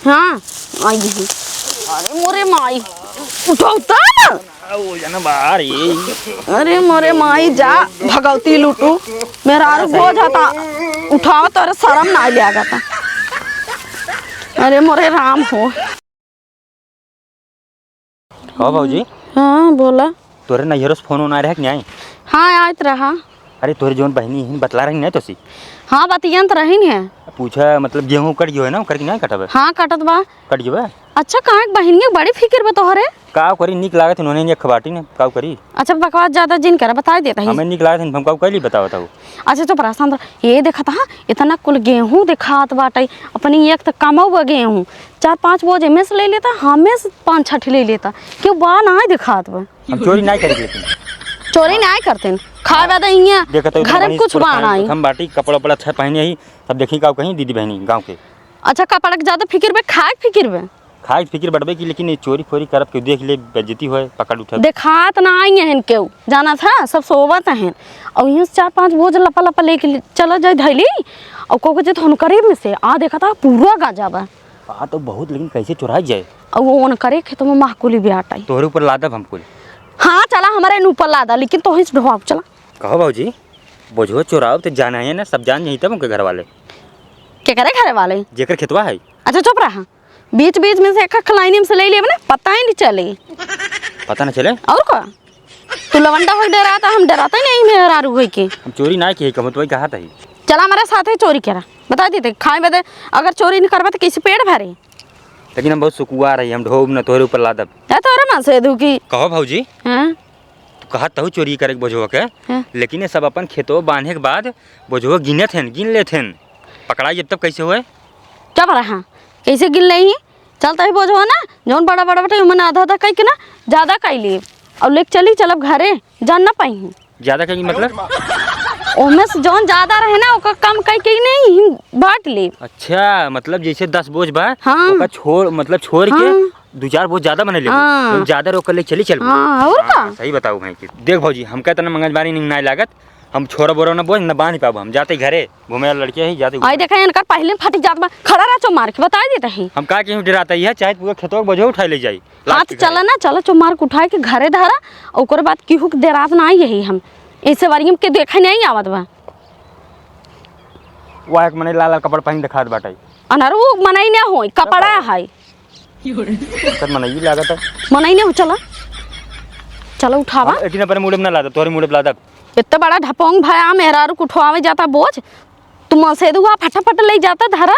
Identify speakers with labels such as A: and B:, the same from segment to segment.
A: हाँ आई है। अरे मोरे माई उठाता ना
B: बाहर
A: अरे मोरे माई जा भगवती लूटू मेरा बोझ था उठाओ तो शर्म ना लिया था। अरे मोरे राम हो।
B: हाँ भाजी।
A: हाँ बोला।
B: तोरे नैहरों से फोन आ रहा है कि नहीं?
A: हाँ आयत रहा।
B: अरे तोरे जोन बहनी ही बतला रही नहीं तो सी।
A: हाँ बतियन तो रही है।
B: पूछा मतलब गेहूं कट गयो है ना करके नहीं कटब?
A: हाँ कटत बा।
B: कट गयो है।
A: अच्छा कहाँ बहन के बड़ी फिक्र बा तोहरे।
B: का करी निक लागत उन्होंने ये खबाटी ने का करी।
A: अच्छा बकवास ज्यादा जिन कर बता देता है।
B: हमें निक लागत हम का कली बताओ बताओ।
A: अच्छा तो परेशान ये देखा था इतना कुल गेहूं दिखात बाटे अपनी एक तो कमाऊ गेहूं 4-5 बोझ में से ले लेता हमें से 5-6 ले लेता क्यों बा ना दिखात बा।
B: हम चोरी नहीं करेंगे लेकिन
A: चोरी नहीं करते खा बदा घर में कुछ बाना
B: हम बाटी कपड़ा बड़ा अच्छा पहने ही सब देखी का कहीं दीदी बहनी गांव के।
A: अच्छा कपड़ा के ज्यादा फिक्र बे खाए फिक्र बे
B: खाए फिक्र बढ़बे की लेकिन चोरी फोरी करब के देख ले बेइज्जती होए पकड़ उठा
A: देखात ना आई है क्यों जाना था सब सोवत हैं और यहाँ से 4-5 बोझ लपा लपा लेके चला जाए धैली और को जे थोन करीब में से आ देखा था पूरा गाजा बा।
B: हाँ तो बहुत लेकिन कैसे चुराई जाए
A: और वो न करे खेतों में महकुली बिहाटा
B: तोहरे ऊपर लादब हमको।
A: हाँ चला हमारे ऊपर लादा लेकिन तो ही ढोआब चला
B: कहो भाजी बोझो चुराओ तो जाना है ना सब जान नहीं तब उनके घर वाले
A: क्या करे घर वाले
B: जेकर खेतवा है।
A: अच्छा चुप रहा बीच बीच में से एक खलाइनी से ले लिए ना पता ही नहीं चले
B: पता ना चले
A: और का तू लवंडा हो डराता हम डराता ही नहीं मेरा आरू होई के
B: हम चोरी ना की कम तो कहा था ही
A: चला हमारे साथ ही चोरी करा बता देते खाए बदे अगर चोरी नहीं करबा तो कैसे पेट भरे।
B: लेकिन हम बहुत सुकुआ रही हम ढोब न तोहरे ऊपर लादब
A: है तोरे मां से दुखी
B: कहो भाजी
A: हां
B: तू कहा तहु चोरी करे बोझो के लेकिन ये सब अपन खेतों बांधे के बाद बोझो गिनत हैं गिन लेते हैं पकड़ाई जब तक कैसे हुए
A: चुप रहा कैसे गिन नहीं चलता ही बोझो ना जौन बड़ा बड़ा बटे मन आधा आधा कह के ना ज्यादा कह लिए और लेके चली चलब घरे जान ना पाई
B: ज्यादा कहेंगे मतलब
A: ओमे से जौन ज्यादा रहे ना ओका कम कह के नहीं बांट ले।
B: अच्छा मतलब जैसे 10 बोझ बा
A: हाँ।
B: ओका छोड़
A: हाँ।
B: के 2-4 बोझ ज्यादा बने ले
A: हाँ।
B: ज्यादा रोक ले चली चल।
A: हाँ और का
B: सही बताओ भाई की देख भौजी हम कहते ना मंगलबारी नहीं लागत हम छोरा बोरा ना बोझ ना बांध पाबो हम जाते घरे घूमे लड़के ही जाते
A: आई देखा इनका पहले फट जात बा खड़ा रह चो मार के बता देता है
B: हम का क्यों डराता है चाहे पूरा खेतों बोझो उठा ले जाई
A: हाथ चला ना चला चो मार के उठा के घरे धारा और ओकर बाद की हुक देरात ना आई यही हम ऐसे बारी हम के देखे नहीं आवत बा
B: वो एक मने लाल कपड़ा पहन दिखात बाटे
A: अनरु मनाई ना होई कपड़ा है
B: कर मनई लागत
A: मनाई ना हो चला चलो उठावा
B: एटिना पर मुड़े ना लादा तोरे मुड़े लादा
A: इतना बड़ा ढपोंग भया मेरा उठवावे जाता बोझ तुम से दुआ फटाफट ले जाता धारा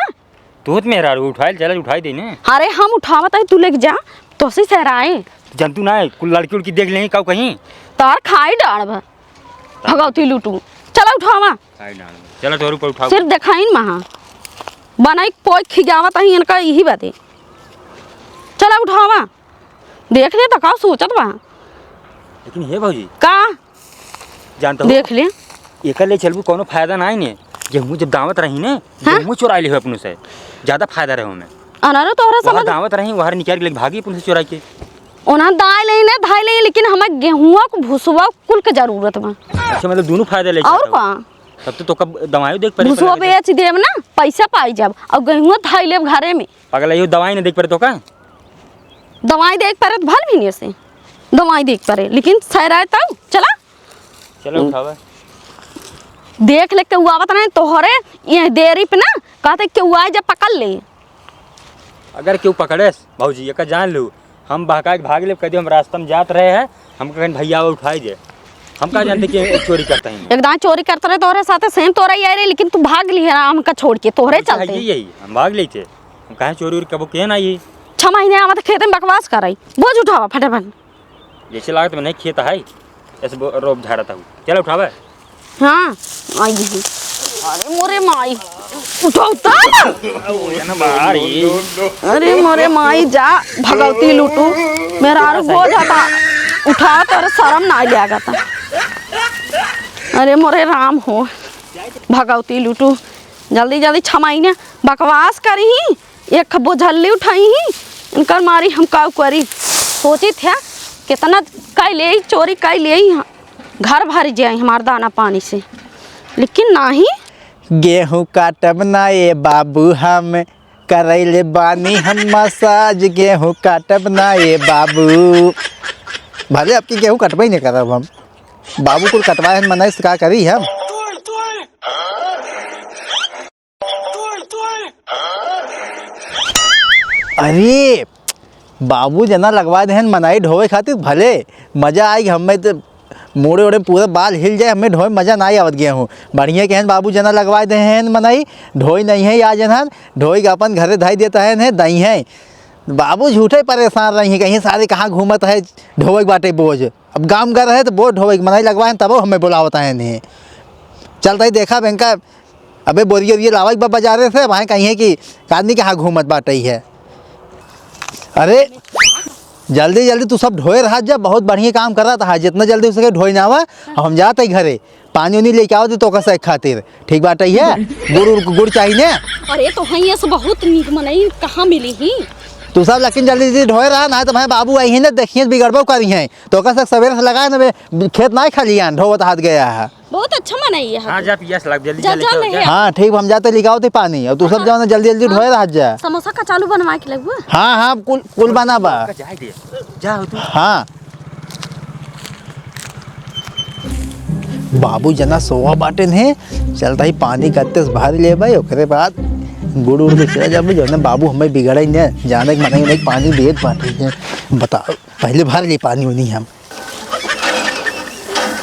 B: तू तो मेरा उठाई चल उठाई दे ने।
A: अरे हम उठावत है तू लेके जा तो से सहराए
B: जंतु ना कुल लड़की उड़की देख ले का कहीं
A: तार खाई डाल भगवती लूटू चला उठावा
B: चलो तोर ऊपर उठाओ
A: सिर्फ देखाइन महा बनाई कोई खिजावत है इनका यही बात है चला उठावा देख ले तो का सोचत बा
B: लेकिन हे भौजी
A: का
B: जानता
A: देख ले
B: एकर ले चलबू कोनो फायदा नहीं ने गेहूं जब दावत रही ने गेहूं चुरा ले अपने से ज्यादा फायदा रहे हमें
A: अनारो तोहरा समझ
B: दावत रही वहां निकाल के भागी अपन से चुरा के
A: ओना दाई ले ने धाई ले लेकिन हमें गेहुआ को भुसवा कुल के जरूरत बा।
B: अच्छा मतलब दोनों फायदे ले
A: और का
B: तब तो कब दवाई देख पड़े
A: भुसवा बेच देब ना पैसा पाई जब और गेहुआ धाई लेब घरे में
B: पागल ये दवाई नहीं देख पड़े तो का
A: दवाई देख पड़े तो भल भी नहीं से दवाई देख पड़े लेकिन सहराए तब चला
B: चलो उठावा
A: देख ले के आवत नहीं तोहरे ये देरी पे ना कहते के आ जब पकड़ ले
B: अगर क्यों पकड़े भौजी ये का जान लू हम बहका के भाग ले कभी हम रास्ते में जात रहे हैं हमको कहीं भैया उठाई दे हम कहा जानते कि चोरी करते हैं
A: एकदम चोरी करते रहे तोहरे साथ सेम तोरा ही आ रहे लेकिन तू भाग ली है हमका छोड़ के तोहरे चलते
B: यही हम भाग ले थे हम कहे चोरी उरी कबो के ना ये
A: 6 महीने आवा तो खेत में बकवास कर रही बोझ उठावा फटाफट
B: जैसे लागत में नहीं खेत है ऐसे रोप झाड़ा था चलो उठावा
A: हाँ आई है। अरे मोरे माई उठाता अरे मोरे माई जा भगवती लूटू मेरा बोझ था उठा तो शर्म ना लिया था। अरे मोरे राम हो भगवती लूटू जल्दी जल्दी 6 महीने बकवास करी ही एक बोझल्ली उठाई ही इनकर मारी हम का करी सोची थे कितना कई ले चोरी कई ले घर भर जाए हमारे दाना पानी से लेकिन नहीं
C: गेहूँ काटब ना ये बाबू हम करैले बानी हम मसाज, गेहूँ काटब ना ये बाबू। भले आपकी गेहूँ कटबे नहीं करब हम, बाबू को कटवाए हैं मनाई से का करी हम। अरे बाबू जना लगवा दे मनाई ढोवे खातिर, भले मजा आई। हमें तो मोड़े ओड़े पूरा बाल हिल जाए, हमें ढोए मजा ना आवत गया हूँ। बढ़िया के बाबू जना लगवा दे हैं मनाई, ढोई नहीं है या जन ढोई अपन घरे धाई देता है दही है। बाबू झूठे परेशान रही हैं, कहीं सारे कहाँ घूमत है ढोए बाटे बोझ। अब गाँव घर है तो बोझ ढोए मनाई लगवाए तब हमें बुलावता है नहीं। चलता ही देखा बैंका अबे बोरिए वोरिए लावा बाजारे से, वहाँ कहीं है कि आदमी कहाँ घूमत बाटे ही है। अरे जल्दी जल्दी तू सब ढोए रहा जा, बहुत बढ़िया काम कर रहा था। जितना जल्दी हो सके ढोई ना आवा, हम जाते घरे पानी उनी लेके आओ तो कैसे खातिर ठीक बात है। गुड़ चाहिए ना।
A: अरे तो हाँ से बहुत नीक मनई कहाँ मिली ही।
C: तू सब लेकिन जल्दी जल्दी ढोए रहा ना, तो भाई बाबू आई है ना, देखिए बिगड़बो करी है तो कैसे सवेरे से लगाए ना, खेत ना खाली ढोवत हाथ गया है।
A: बहुत अच्छा मनई है।
B: हाँ जा पियास लग जल्दी
A: जा,
B: जल्दी
A: जा,
C: हाँ ठीक, हम जाते लिखाओ थे पानी, और तू सब जाओ ना जल्दी जल्दी ढोए रहा जा।
A: समोसा का चालू बनवा के लगवा।
C: हाँ हाँ कुल बना बा।
B: जा तू।
C: हाँ बाबू जना सोवा बाटे ने, चलता ही पानी गत्ते से भर ले भाई, ओकरे बाद गुड़ उड़ के चला जाबे। जो ना बाबू हमें बिगड़े ने जाने के मनाई नहीं, पानी देत बाटे है। बताओ पहले भर ले पानी उनी हम,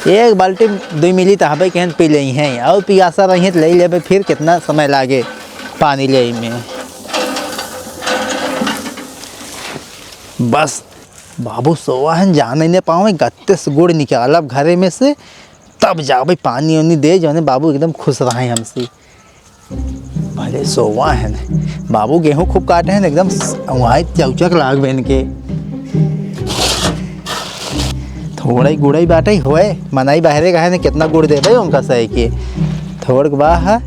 C: एक बाल्टी 2 मिली तहबे कहन पी ले हैं, और पियासा रही तो ले लेबे, फिर कितना समय लागे पानी ले में। बस बाबू सोवा है, जाने नहीं पावे गत्ते से गुड़ निकालब घरे में से, तब जाओ पानी उनी दे। जो है बाबू एकदम खुश रहे हमसे। भले सोवा है बाबू, गेहूँ खूब काटे हैं एकदम वहाँ चौचक लाग बन के। थोड़ा ही गुड़ ही बाटे होए, मनाई बाहरे का है ना, कितना गुड़ दे भाई उनका सही के थोड़ बाह।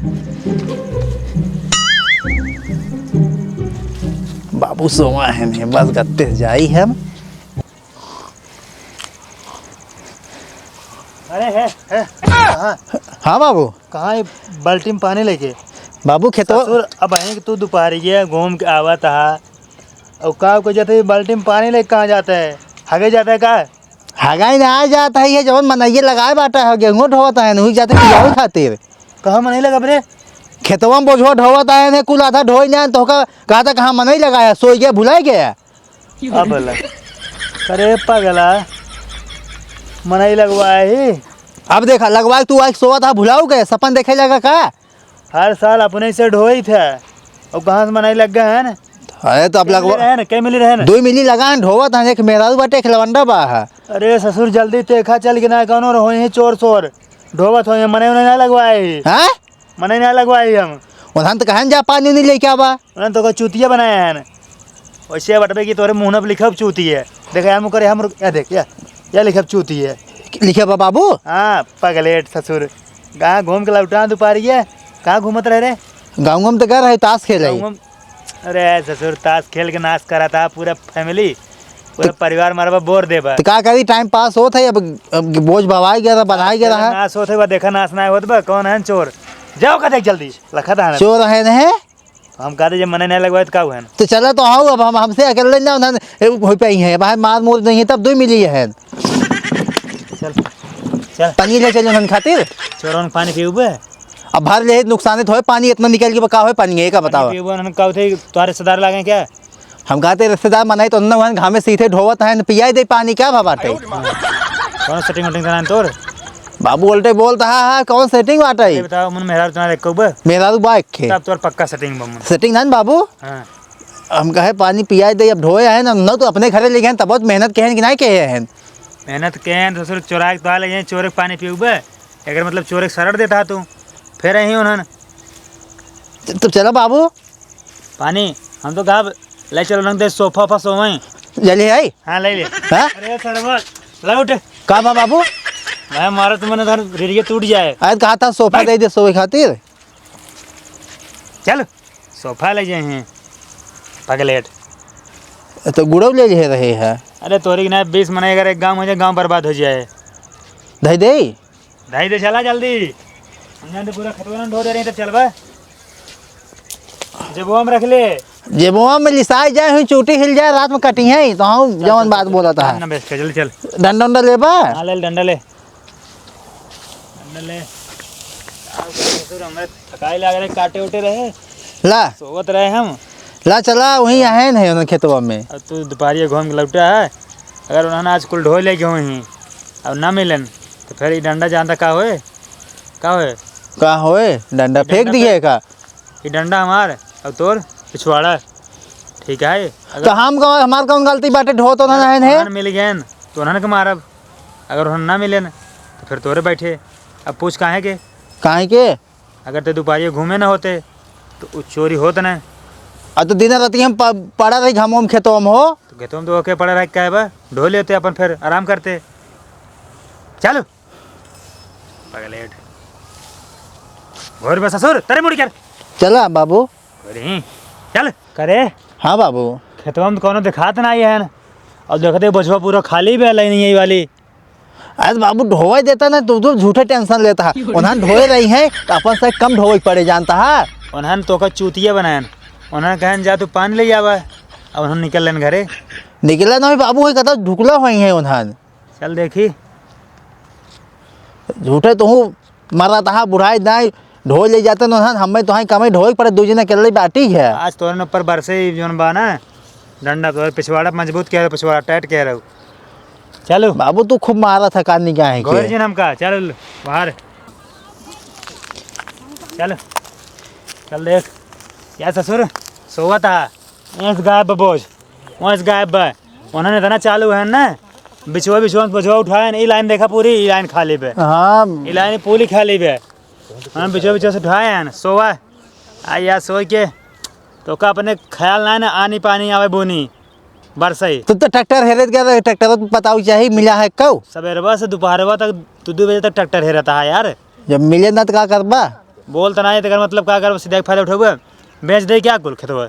C: बाबू सोवा है बस गत्ते से जाई हम।
D: अरे है
C: हाँ बाबू
D: कहाँ है बाल्टी में पानी लेके
C: बाबू खेतो
D: अब आए कि तू दोपहरिया घूम के आवा था, और का को जाते बाल्टी में पानी लेके कहाँ जाता है, आगे जाता है का
C: हगाई ना आ जाता है ये जवन मनइये लगाए बाटा है, गेहूँ ढोता है नहीं जाते पियावे खातिर।
D: कहाँ मन नहीं लगा बरे
C: खेतवा में बोझवा ढोता है कुल आधा ढोई ना, तो कहा था कहाँ मनई लगाया, सोई गया भुला गया।
D: अब अरे पगला मनई लगवाए ही।
C: अब देखा लगवा तू आज सोवा था भुलाऊ गए, सपन देखे लगा का।
D: हर साल अपने से ढोई था, और कहाँ से मनई लग गया है ना।
C: अरे तो अब लगवा
D: है ना, क्या मिली रहे ना
C: 2 मिली लगा ढोवा था, एक मेहरारू बाटे एक लवंडा बा है।
D: अरे ससुर जल्दी देखा चल के ना कौन हो ही चोर चोर ढोबत हो मने उन्हें ना लगवाए,
C: हैं
D: मने ना लगवाए हम
C: उन्हन तो कहन जा पानी नहीं लेके आवा।
D: उन्हें तो चूतिया बनाया है ना, वैसे बटबे की तोरे मुँह पर लिखब चूती है। देखा हम करे हम या देख या लिखब चूती है
C: लिखे बा बाबू।
D: हाँ पगलेट ससुर कहाँ घूम के लौटा दोपहरी है, कहाँ घूमत रहे रे
C: गाँव में तो गए रहे ताश खेले।
D: अरे ससुर ताश खेल के नाश करा था पूरा फैमिली, पूरा परिवार मारा बोर दे बा।
C: तो का करी टाइम पास होता है। अब बोझ भवाई गया था बनाई गया रहा।
D: नाश होते बा, देखा नाश ना होत बा, कौन है चोर जाओ का देख जल्दी लखा था
C: चोर है न
D: हम कहते जब मने नहीं लगवाए तो का हुआ
C: तो चला तो आओ। अब हम हमसे अकेले ना हो पाई है, बाहर मार मोर नहीं है तब 2 मिली है।
D: चल चल
C: पानी ले चलो हम खातिर,
D: चोरों पानी पीबे
C: अब भर ले नुकसान तो है पानी इतना निकल के बका है पानी है का बताओ।
D: तुम्हारे रिश्तेदार लागे क्या
C: हम कहते रिश्तेदार मनाई तो न घामे सीधे ढोवत है पियाई दे पानी क्या बाटे।
D: कौन सेटिंग वटिंग करान तोर
C: बाबू उल्टे बोलता है कौन सेटिंग बाटे।
D: बताओ मन मेहरा तुम्हारे कोबे
C: मेरा तो बाइक खे
D: तब तोर पक्का सेटिंग बम
C: सेटिंग ना बाबू।
D: हां
C: हम कहे पानी पियाई दे अब ढोए है ना तो अपने घरे ले गए तब बहुत मेहनत कहन कि नहीं कहे हैं।
D: मेहनत कहन ससुर चोरा के तो लगे चोरे पानी पीबे, अगर मतलब चोरे सरड़ देता तू फिर यही उन्होंने
C: तो चलो बाबू
D: पानी हम तो कहा ले चलो रंग दे सोफा फा सोवई
C: जल्दी आई।
D: हां ले ले।
C: हाँ?
D: अरे सरवर ला उठ
C: का बाबू
D: मैं मारा तुमने धर रेडियो टूट जाए।
C: आज कहा था सोफा दे दे सोए खातिर।
D: चल सोफा ले जाए हैं पगलेट
C: तो गुड़व ले रहे हैं।
D: अरे तोरी ना 20 मने अगर एक गांव हो जाए गांव बर्बाद हो जाए।
C: धई दे
D: ढाई दे चला जल्दी, हम जान पूरा खतवा ढो दे रहे हैं तब चल बा जब वो हम रख ले
C: जेबुआ में लिसाई जाए हुई चोटी हिल जाए रात में कटी है तो हम जवन बात बोला था
D: ना बेच के जल्दी चल।
C: डंडा उंडा लेबा
D: हाँ ले डंडा ले डंडा ले। ससुर हमें थकाई लग रहे काटे उटे रहे
C: ला
D: सोवत रहे हम।
C: ला चला वहीं है नहीं उन खेतवा में।
D: अब तू दोपहरिया घूम के लौटा है अगर उन्होंने आज कुल ढो ले गए ही अब ना मिलन तो फिर ये डंडा जानता का होए
C: का होए डंडा फेंक दिए का
D: ये डंडा हमार अब तोर पिछवाड़ा ठीक है।
C: तो हम कौन हमार कौन गलती बाटे ढो तो ना है
D: उन्होंने मिल गए तो उन्होंने के मारब अगर उन्होंने ना मिले तो फिर तोरे बैठे। अब पूछ काहे के
C: काहे के
D: अगर ते दोपहरिया घूमे ना होते तो वो चोरी होत ना।
C: अब तो दिन रात हम पड़ा रही घमोम खेतों में हो
D: तो कहते हम तो ओके पड़ा रह क्या है बा ढो लेते अपन फिर आराम करते। चलो पगलेट घोर बस ससुर तेरे मुड़ी कर
C: चला बाबू
D: घोरी चल करे।
C: हाँ बाबू
D: खेतवा में तो कोनो दिखात ना आई है और देखते बछवा पूरा खाली भी है नहीं यही वाली।
C: अरे बाबू ढोए देता ना तू झूठे टेंशन लेता है उन्हें ढोए रही है तो अपन से कम ढोए पड़े जानता है।
D: उन्होंने तो का चूतिया बनायन उन्होंने कहन जा तू पानी ले जावा अब उन्होंने निकल लेन घरे।
C: निकला ना बाबू है कदा ढुकला हुई है उन्हें
D: चल देखी
C: झूठे तो मरा था बुढ़ाई दाई ढोए ले जाते न हमें तो कमे ढोए पड़े दू जना के बाटी है।
D: आज तोरे ऊपर बरसे ही जोन बा ना डंडा तोरे पिछवाड़ा मजबूत कह रहे पिछवाड़ा टाइट कह रहे। चलो
C: बाबू तू खूब मारा था कानी क्या है
D: गौर जी हमका चल बाहर चल चल देख क्या ससुर सोवा था वहाँ से गायब बोझ वहाँ से गायब बा उन्होंने इतना चालू है ना बिछुआ बिछुआ उठाया ये लाइन देखा पूरी ये लाइन खाली पे
C: हाँ
D: ये लाइन पूरी खाली पे उन्होंने बिछुआ से उठाया है सोवा आ या सो के तो का अपने ख्याल ना आनी पानी आवे बोनी बरसई
C: तू तो ट्रैक्टर हेरत गया ट्रैक्टर तो बताओ चाहिए मिला है कब
D: सवेरवा से दोपहरवा तक 2 बजे तक ट्रैक्टर है रहता है यार।
C: जब मिले ना तो क्या करबा
D: बोल तो नहीं तो मतलब क्या कर सीधा फायदा उठोगे बेच दे क्या कुल खेतवा।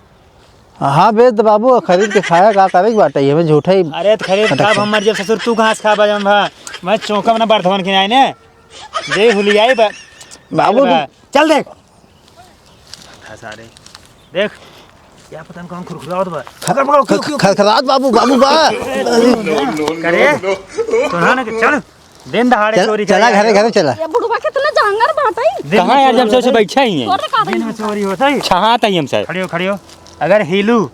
C: हाँ बेच दे बाबू खरीद के खाया का करे बाटा ये में झूठा ही
D: अरे तो खरीद खा हमारे जब ससुर तू घास खा बा मैं चौका में बर्धवन के आए ने जे हुली आई
C: बाबू
D: चल देख सारे देख क्या पता कौन खुरखुरावत बा
C: खरखरात बाबू बाबू बा
D: करे तो ना चल दिन दहाड़े चोरी
C: चला घरे घरे चला
A: ये बुढ़वा कितना जांगर बाटाई
B: कहाँ यार जब से बैठा ही है
A: तोरे का
D: दिन में चोरी होता है।
B: छहाता ही हम सर
D: खड़ी हो अगर हिलू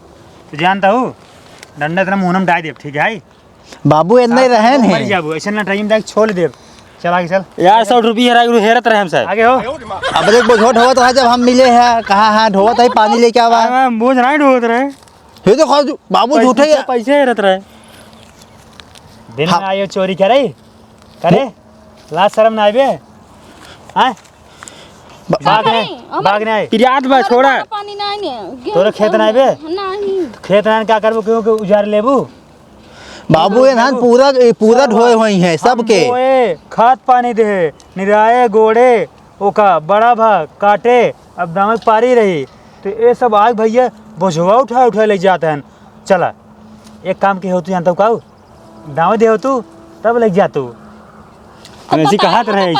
D: तो जानता हूँ डंडा तेरा मुँह में डाल दे ठीक है।
C: बाबू इतना ही रहे
D: मर
C: हैं
D: जाबू ऐसे ना टाइम देख छोड़ दे चल आगे चल
B: यार 100 रुपये हेरत रहे हम सर
D: आगे हो
C: अब देख बोझ ढोवत रहा जब हम मिले हैं कहा हाँ ढोवत है पानी लेके आवा
D: बोझ नहीं ढोत रहे
C: ये तो खाओ बाबू झूठे ही
B: पैसे हेरत रहे
D: दिन में आयो चोरी करे लाज शर्म ना आवे हाँ भागने आए
B: याद बा छोड़ा
A: पानी नहीं
D: तोरे खेत नहीं बे
A: नहीं
D: खेत नहीं क्या करबो क्यों उजार लेबू
C: बाबू ये ना पूरा ढोए हुई हैं सबके
D: ओए खाद पानी दे निराए गोड़े ओका बड़ा भाग काटे अब दामक पारी रही तो ये सब आग भैया बोझवा उठा ले जाते हैं। चला एक काम के हो तू जानता हूँ दाव दे हो तू तब लग जा तू
B: ऐसी कहा रहे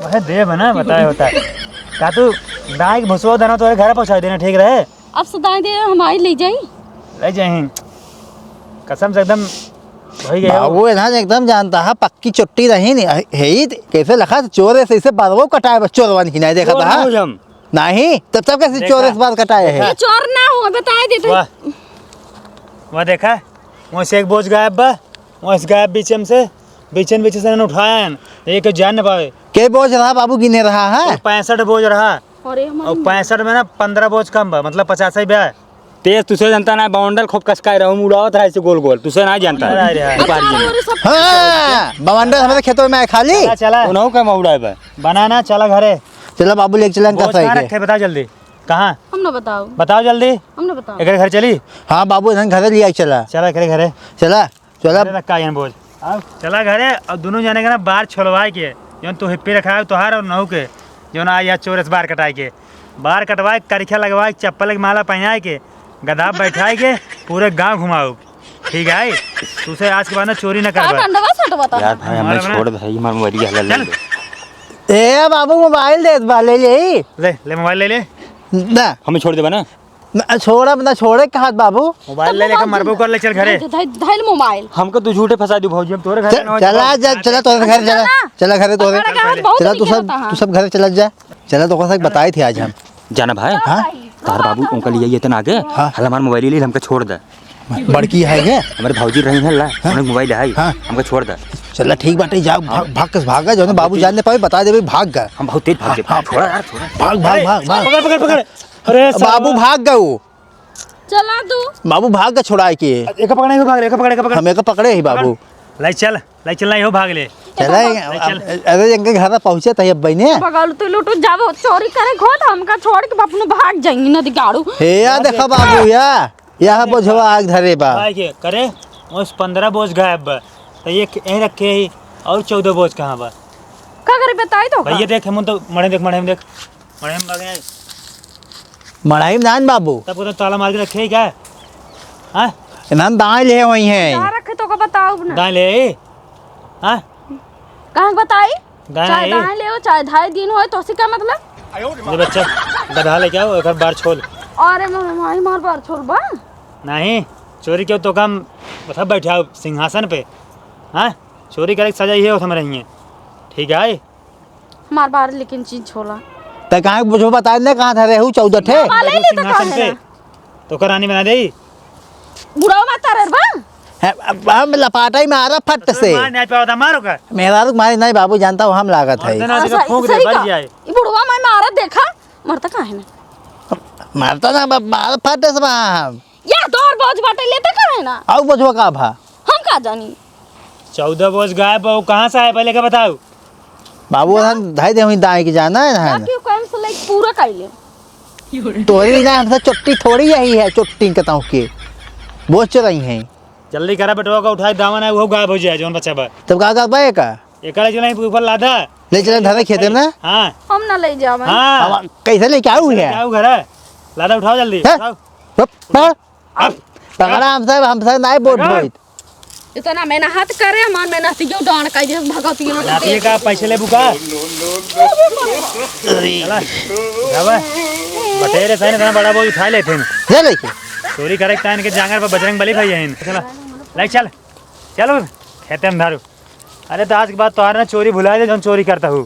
D: वह दे बना बताए होता है क्या तू दाई भसवा देना तो घर पहुँचा देना ठीक रहे।
A: अब सदाई दे हमारी ले जाई
D: ले जाए कसम से एकदम वही गया
C: बाबू ये ना एकदम जानता है पक्की चुट्टी रही नहीं है ही कैसे लखा चोरे से इसे बारवो कटाए चोरवन ही नहीं देखा था
B: हम
C: नहीं तब तब कैसे चोरे से बात कटाए है
A: ये चोर ना हो बताए देते
D: वह देखा वहाँ से एक बोझ गायब बा वहाँ से गायब बीचन से उठाया एक जान न पावे
C: के बोझ रहा बाबू गिने रहा है
D: 65 बोझ रहा
A: अरे
D: और 65 में ना 15 बोझ कम बा मतलब 50 ही ब्याह
B: तेज तुझे जानता ना बाउंडर खूब कसकाए रहूं उड़ावत है ऐसे गोल गोल तुझे ना जानता है
C: हाँ बवंडर हमारे खेतों में खाली
D: चला
B: उन्हों का मौड़ा है
D: बनाना चला घरे
C: चला बाबू लेके चलन का
D: बोझ कहाँ
C: सही
D: रखे बता जल्दी कहाँ
A: हमने बताओ
D: जल्दी
A: हमने बताओ
D: एक घर चली
C: हाँ बाबू इधर घरे लिया चला
D: चला घरे
C: चला चला
D: रखा यहाँ बोझ अब चला घरे और दोनों जाने का ना बार छोलवाए के जो तू हिप्पी रखा है तोहार और नहू के जो ना या चोरस बार कटाए के बार कटवाए करखिया लगवाए चप्पल की माला पहनाए के गधा बैठाए के पूरे गांव घुमाओ ठीक है तुझे आज के बाद ना चोरी न कर
A: डंडवा सट बता
B: यार भाई हमें छोड़ भाई मार मरी हल्ला ले
C: ए बाबू मोबाइल दे ले
D: ले मोबाइल ले
C: ना
B: हमें छोड़ दे बना
C: छोड़ा ना छोड़े कहा बाबू।
D: मोबाइल ले लेकर मरबो कर ले, चल घरे।
A: धैल मोबाइल
B: हमको तू झूठे फंसा दी भौजी, हम तोरे घर ना
C: चला जा, चला तोरे घर चला, चला घरे तोरे, चला तू सब घर चला जा, चला तो कौन बताए थे आज हम
B: जाना भाई।
C: हाँ
B: तार बाबू उनका लिए ये तना आगे
C: हाँ।
B: हल हमारा मोबाइल ले हमको छोड़ दे।
C: बड़की है क्या?
B: हमारे भौजी रही है ला उन्हें मोबाइल है
C: हाँ।
B: हमको छोड़ दे।
C: चला ठीक बाटे, जा भाग जो ना बाबू जानने पाए बता दे, भाग गए
B: हम बहुत तेज भागे।
C: हाँ,
B: छोड़ा यार, छोड़ा।
C: भाग
D: पकड़ पकड़ पकड़। अरे
C: बाबू भाग गए वो,
A: चला तू
C: बाबू भाग गए छोड़ा के।
D: एक पकड़े को भाग ले, एक पकड़े का पकड़।
C: हमें को पकड़े ही बाबू।
D: लाई चल नहीं हो, भाग ले।
C: चला अरे इनके घर पहुंचे थे अब बहने।
A: भगौती लूटू जाबो चोरी करे घोट हमका छोड़ के बापू भाग जाएंगी ना दिगाड़ू।
C: हे या देखा बाबू या बोझवा आग धरे बा
D: भाई के करे उस 15 बोझ गायब बा, तो ये यहीं रखे ही और 14 बोझ कहाँ बा?
A: का करे बताई तो
D: भैया देख हम तो मड़े देख मड़े में भागे
C: मढ़ाई में नान बाबू
D: तब तो ताला मार के रखे ही क्या? हाँ
C: नाम दाएं ले वही है।
A: कहाँ रखे तो का बताओ ना।
D: दाएं ले। हाँ
A: कहाँ बताई?
D: दाएं
A: चाहे
D: ले।
A: दाएं ले हो चाहे धाई दिन हो, तो उसी का मतलब।
D: ये बच्चा गधा ले क्या एक बार छोड़।
A: अरे माई मार बार छोड़ बा
D: नहीं चोरी क्यों तो कम बता बैठा सिंहासन पे। हाँ चोरी करे सजा ये हो रही है, ठीक है?
A: मार बार लेकिन चीज छोड़ा
C: तो कहाँ बुझो बता दे कहाँ धरे हूँ 14 ठे
A: वाले नहीं तो
D: सिंहासन
A: कहे
D: पे तो करानी बना दे।
A: बुढ़ाओ माता रे बा
C: हम लपाटाई में आ रहा फट से।
D: मार नहीं पाओ मारो का
C: मेरा तो मारी नहीं बाबू जानता हूँ हम लागत है।
D: फूंक दे भर जाए।
A: ये बुढ़वा मैं मारा देखा मरता काहे ना
C: मारता ना मार फट से हम
A: या दौर बोझ बाटे लेते काहे ना
C: आउ बुझो का भा
A: हम का जानी।
D: 14 बोझ गायब वो कहाँ से आए पहले का बताओ।
C: बाबू हम धाई दे दाएं की जाना है ना
A: क्यों काम से लाइक पूरा कर ले
C: तोरी ना हमसे चुट्टी थोड़ी यही है, चुट्टी कहता हूँ के बोझ रही हैं।
D: जल्दी करा बेटवा का उठाए दामन है वो गायब हो जाए जोन बच्चा बा।
C: तब कहा बाए का
D: एक जो नहीं ऊपर लादा
C: ले चले धरे खेते में ना।
D: हाँ
A: हम ना ले जावे।
D: हाँ
C: कैसे लेके आऊ है
D: आओ घर है लादा उठाओ जल्दी
C: हैं?
D: उठाओ।
C: अब पकड़ा हमसे नहीं बोट बोट
A: इतना मेहनत करे हमार मेहनत क्यों डांड का जे भगवती लोग
D: लातिए का पैसे ले बुका चला जावा बटेरे सही ना बड़ा बोझ उठा लेते हैं।
C: ले लेके
D: चोरी करे के टाइम के जांगर पर बजरंग बली भाई हैं। चला लाइक चल चलो खेते में धारू। अरे तो आज के बाद तोहार ना चोरी भुला दे जो चोरी करता हूँ।